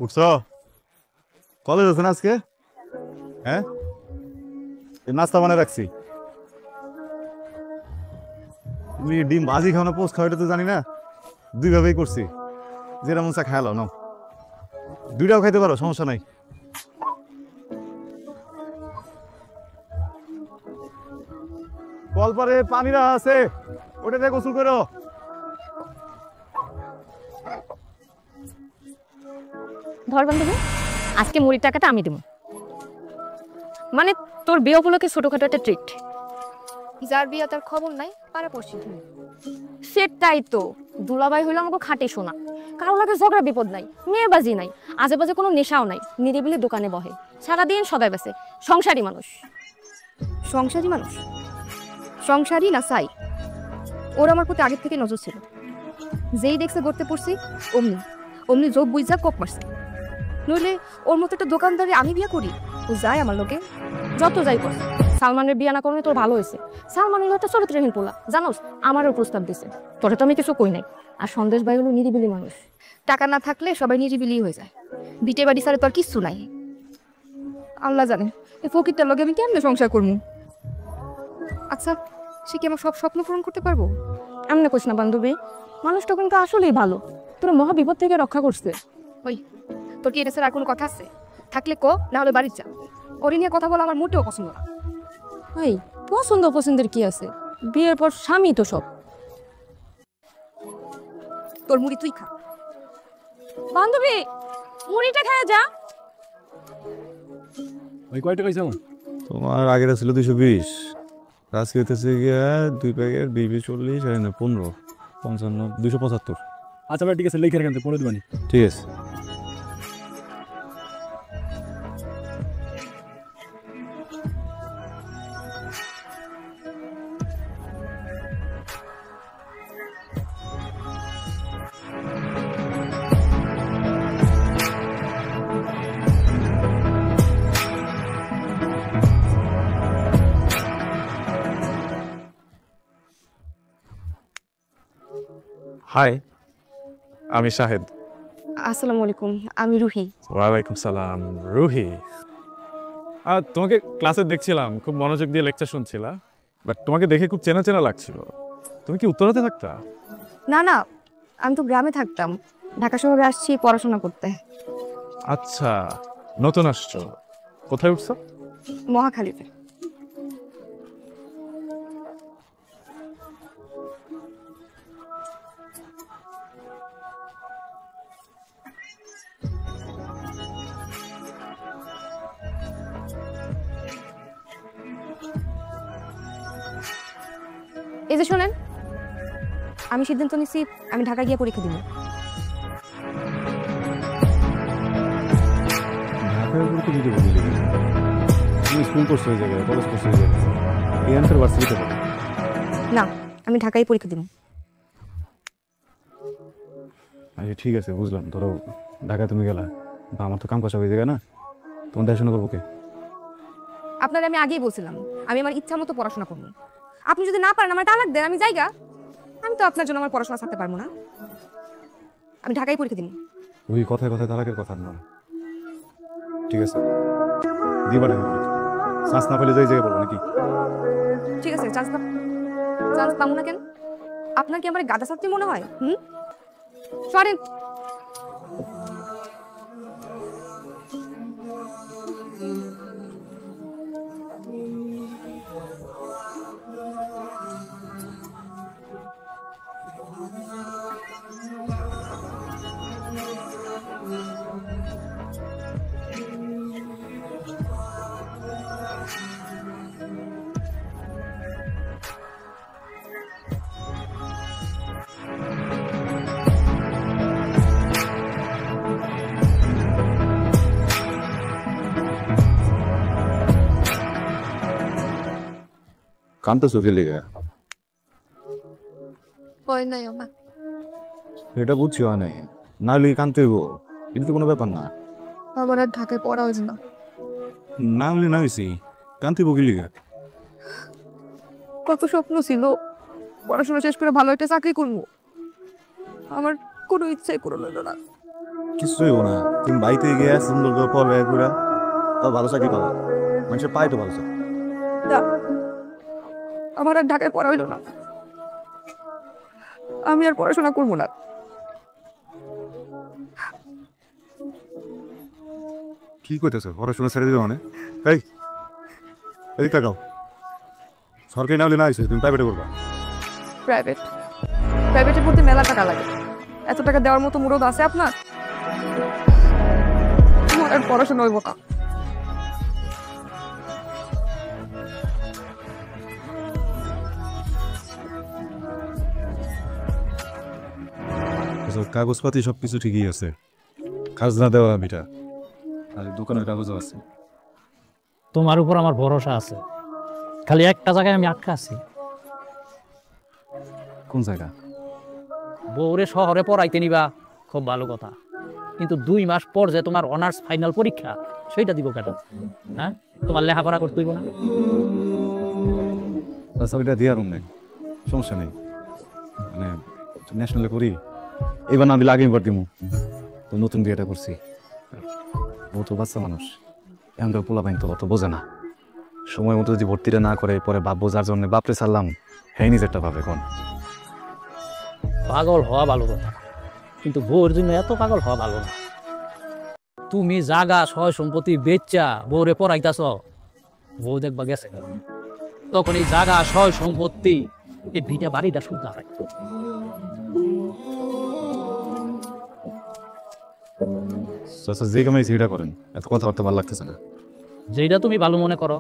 উঠছো? College আছে না আজকে? হ্যাঁ, নাস্তা বানায় রাখছি। তুমি ডিম ভাজি খাও না পোস্ট খাও এটা তো জানি না, দুইভাবেই করছি। যেটা মন চা খায়ালো নাও, দুইটাও খাইতে পারো, সমস্যা নাই। কলপারে পানি রাখা আছে, ওটাতে গোসল করো। ধর বান্ধবী, আজকে মুড়ির টাকাটা আমি দেবো। মানে তোর বিয়ে উপলক্ষে ছোটখাটো একটা ট্রিট। যার বিয়ে তার খবর নাই, পাড়া পড়ছি। সেটাই তো, দুলাভাই হইলো আমাকে খাটে শোনা, কারো লাগে ঝগড়া বিপদ নাই, মেয়েবাজি নাই, আজে বাজে কোনো নেশাও নাই, নিরিবিলি দোকানে বহে, সারাদিন সদাই বেছে, সংসারী মানুষ। সংসারী মানুষ? সংসারী না সাই? ওর আমার প্রতি আগের থেকে নজর ছিল। যেই দেখছে গড়তে পড়ছি অমনি অমনি যোগ বুঝা কোপ মারছে। নইলে ওর মতো একটা দোকানদারে আমি বিয়ে করি? ও যায় আমার লোকে? যত যাই কর, সালমানের বিয়ে না করলে তোর ভালো হয়েছে। সালমান হলো একটা চরিত্রহীন পোলা, জানোস? আমারও প্রস্তাব দিছে, তোরে তো আমি কিছু কই নাই। আর সন্দেশ ভাই হলো নিরিবিলি মানুষ। টাকা না থাকলে সবাই নিরিবিলি হয়ে যায়, বিটে বাড়ি সারে তো আর কিচ্ছু নাই। আল্লাহ জানে এই ফকিরটার লগে আমি কেমনে সংসার করবো। আচ্ছা, সে কি আমার সব স্বপ্ন পূরণ করতে পারবো? এমনি কোস না বান্ধবী, মানুষটা কিন্তু আসলেই ভালো, তোর মহা বিপদ থেকে রক্ষা করছে। ওই, তোর কি এটা স্যার আর কোনো কথা আছে? থাকলে কো, না হলে বাড়ির যা। ওরে নিয়ে কথা বলা আমার মোটেও পছন্দ না। এই পছন্দ পছন্দের কি আছে, বিয়ের পর স্বামী তো সব। তোর মুড়ি তুই খা। বান্ধবী, মুড়িটা খায়া যা। ওই কয় টাকা চাও? তোমার আগেটা ছিল 220, আজকে হইতেছে গিয়া 2 প্যাকেট 20 40 আর 15 55 275। আচ্ছা ভাই ঠিক আছে, লিখে রাখেন, পরে দিবানি। ঠিক আছে। হাই, আমি শাহেদ। আসসালামু আলাইকুম, আমি রুহি। ওয়ালাইকুম সালাম। রুহি, তোমাকে ক্লাসে দেখছিলাম, খুব মনোযোগ দিয়ে লেকচার শুনছিলা, বাট তোমাকে দেখে খুব চেনা চেনা লাগছিল। তুমি কি উত্তরাতে থাকতা? না না, আমি তো গ্রামে থাকতাম, ঢাকা শহরে আসছি পড়াশোনা করতে। আচ্ছা, নতুন আসছো। কোথায় উঠছো? মহাখালীতে। এই যে শোনেন, আমি সিদ্ধান্ত নিছি আমি ঢাকা গিয়ে পরীক্ষা দিব। ঢাকার উপর তো দিতে বলি, তুমি স্কুল করছো ওই জায়গায়, কলেজ করছো ওই জায়গায়, এই আনসার ভার্সিটিতে পাবো। না, আমি ঢাকায় পরীক্ষা দিব। আচ্ছা ঠিক আছে, বুঝলাম। ধরো ঢাকায় তুমি গেলা, বা আমার তো কাম কাজ ওই জায়গায় না, তোমার দেখাশোনা করবো কে? আপনার আমি আগেই বলছিলাম আমি আমার ইচ্ছা মতো পড়াশোনা করবো। আপনি যদি না পারেন আমার তালাক দেন, আমি যাইগা। আমি তো আপনার জন্য আমার পড়াশোনা ছাড়তে পারবো না। আমি ঢাকায় পরীক্ষা দিব। ওই কথায় কথায় তালাকের কথা নয়। ঠিক আছে, দিবা না, চান্স না পেলে যাই জায়গায় বলবো নাকি? ঠিক আছে, চান্স পাবো না কেন? আপনার কি আমার গাদা ছাত্রী মনে হয়? সরেন। কানতে চোখে লেগে হয় নাই আমার। এটা বুঝছি হয় নাই, না হলে কানতে হইব, এটা তো কোনো ব্যাপার না। আবার আর ঢাকায় পড়া হয়েছে না। না হলে না হয়েছি, কানতে হইব কি লিগা? কত স্বপ্ন ছিল পড়াশোনা শেষ করে ভালো একটা চাকরি করবো, আমার কোনো ইচ্ছাই পূরণ হলো না। কিছুই হবো না, তুমি বাড়িতে গিয়ে সুন্দর করে পড়বে পুরা, তাও ভালো চাকরি পাবা, মানুষের পায় তো ভালো চাকরি। না, আমার আর ঢাকায় পড়া হইলো না, আমি আর পড়াশোনা করবো না। কি করতেছো, পড়াশোনা ছেড়ে দিবে মানে? এই এদিক তাকাও, সরকারি না হলে না হয়েছে, তুমি প্রাইভেটে করবা। প্রাইভেটে পড়তে মেলা টাকা লাগে, এত টাকা দেওয়ার মতো মুরদ আছে আপনার? আমার আর পড়াশোনা হইব না। কাগজপাতি সব কিছু ঠিকই আছে, খাজনা দেওয়া বিটা, আর দোকানের কাগজও আছে। তোমার উপর আমার ভরসা আছে, খালি একটা জায়গায় আমি আটকা আছি। কোন জায়গা? বউরে শহরে পড়াইতে নিবা খুব ভালো কথা, কিন্তু 2 মাস পর যে তোমার অনার্স ফাইনাল পরীক্ষা, সেইটা দিব কেন? হ্যাঁ, তোমার লেখাপড়া করতে হইব না? আচ্ছা ওইটা দিয়ে আর নেই, সমস্যা নেই, মানে ন্যাশনালে করি, এবার না দিলে আগে এবার দিব। তো নতুন বিয়েটা করছি, ও তো বাচ্চা মানুষ, এখনকার পোলা পাইন তো অত বোঝে না, সময় মতো যদি ভর্তিটা না করে পরে বাপ বোঝার জন্য বাপরে ছাড়লাম, হ্যাঁ নিজেরটা পাবে কোন? পাগল হওয়া ভালো কথা, কিন্তু বউর জন্য এত পাগল হওয়া ভালো না। তুমি জাগা সয় সম্পত্তি বেচা বউরে পড়াইতাছ, বউ দেখবা গেছে, তখন এই জাগা সয় সম্পত্তি এই ভিটা বাড়িটা শুদ্ধ হয়। আচ্ছা যে কামাই সেটা করেন, এত কথাবার্তা ভালো লাগতেছে না। যেটা তুমি ভালো মনে করো।